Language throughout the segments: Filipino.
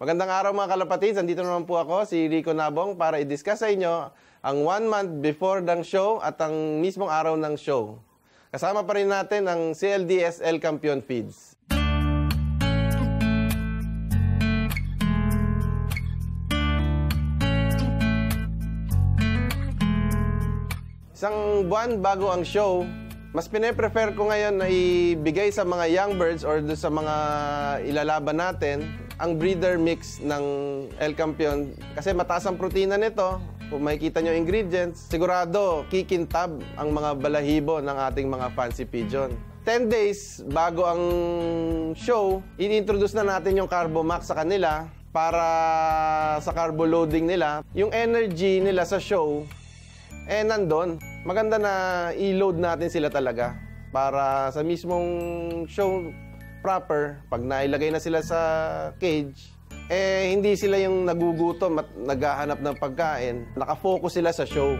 Magandang araw mga kalapatids, andito naman po ako, si Rico Nabong, para i-discuss sa inyo ang 1 month before ng show at ang mismong araw ng show. Kasama pa rin natin ang CLDSL Campeon Feeds. Isang buwan bago ang show, mas pine-prefer ko ngayon na ibigay sa mga young birds or sa mga ilalaban natin ang breeder mix ng El Campeon kasi mataas ang protina nito. Kung makikita nyo ingredients, sigurado kikintab ang mga balahibo ng ating mga fancy pigeon. 10 days bago ang show, i-introduce na natin yung Carbo Max sa kanila para sa carbo loading nila. Yung energy nila sa show, nandun. Maganda na i-load natin sila talaga para sa mismong show proper, pag nailagay na sila sa cage, hindi sila yung nagugutom at naghahanap ng pagkain. Nakafocus sila sa show.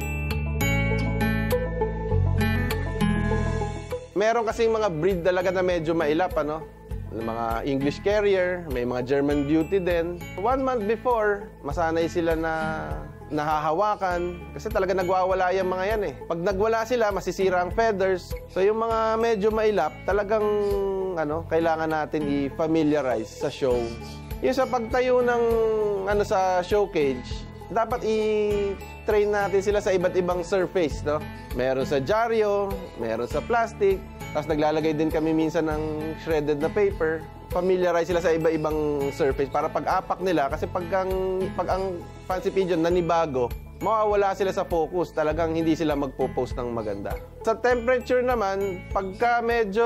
Meron kasing mga breed talaga na medyo mailap, ano? Mga English Carrier, may mga German Beauty din. 1 month before, masanay sila na nahahawakan kasi talaga nagwawala yung mga yan eh. Pag nagwala sila, masisira ang feathers. So yung mga medyo mailap, talagang kailangan natin i-familiarize sa show. Yung sa pagtayo ng sa show cage, dapat i-train natin sila sa iba't ibang surface, no? Meron sa dyaryo, meron sa plastic, tapos naglalagay din kami minsan ng shredded na paper. Familiarize sila sa iba-ibang surface para pag-apak nila kasi pag ang fancy pigeon nanibago, mawawala sila sa focus. Talagang hindi sila magpo-post ng maganda. Sa temperature naman, pagka medyo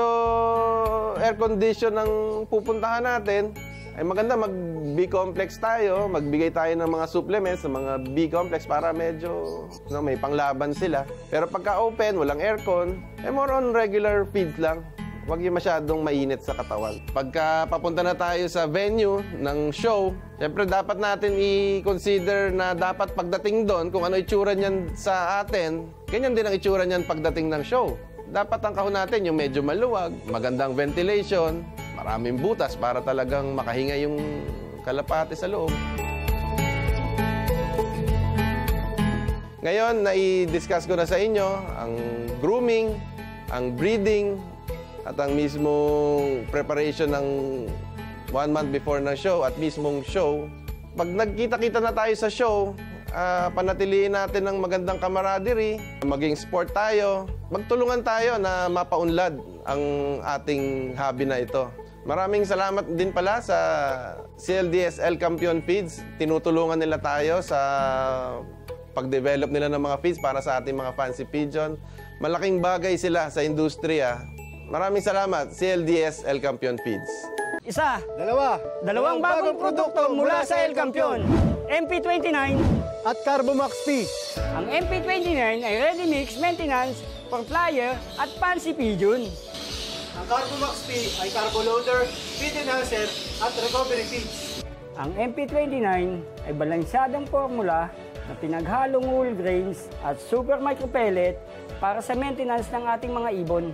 air condition ang pupuntahan natin, ay maganda mag-B-complex tayo, magbigay tayo ng mga supplements, ng mga B-complex para medyo may panglaban sila. Pero pagka open, walang aircon, more on regular feeds lang. Huwag yung masyadong mainit sa katawan. Pagka papunta na tayo sa venue ng show, syempre dapat natin i-consider na dapat pagdating doon, kung ano itsura niyan sa atin, ganyan din ang itsura niyan pagdating ng show. Dapat ang kahon natin yung medyo maluwag, magandang ventilation, maraming butas para talagang makahinga yung kalapate sa loob. Ngayon, na-discuss ko na sa inyo ang grooming, ang breeding, at ang mismong preparation ng 1 month before ng show at mismong show. Pag nagkita-kita na tayo sa show, panatiliin natin ng magandang camaraderie, maging sport tayo, magtulungan tayo na mapaunlad ang ating hobby na ito. Maraming salamat din pala sa CLDSL Campeon Feeds. Tinutulungan nila tayo sa pag-develop nila ng mga feeds para sa ating mga fancy pigeon. Malaking bagay sila sa industriya. Maraming salamat, CLDSL Campeon Feeds. Dalawang bagong produkto mula sa El Campeon. MP29 at Carbo Max P. Ang MP29 ay ready mix maintenance for flyer at fancy pigeon. Ang Carbo Max P ay carbo loader, feed enhancer at recovery feeds. Ang MP29 ay balansyadong formula na pinaghalong whole grains at super micro pellet para sa maintenance ng ating mga ibon.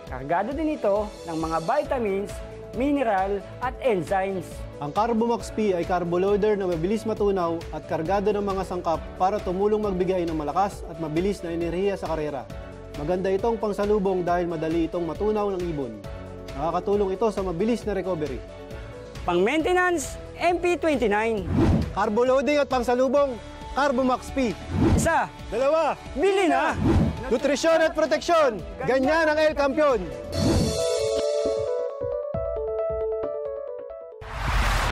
Kargado din ito ng mga vitamins, mineral at enzymes. Ang Carbo Max P ay carbo loader na mabilis matunaw at kargado ng mga sangkap para tumulong magbigay ng malakas at mabilis na enerhiya sa karera. Maganda itong pangsalubong dahil madali itong matunaw ng ibon. Nakakatulong ito sa mabilis na recovery. Pang-maintenance, MP29. Carbo loading at pangsalubong, Carbo Max P. Bili na! Nutrisyon at proteksyon, ganyan ang El Campeon.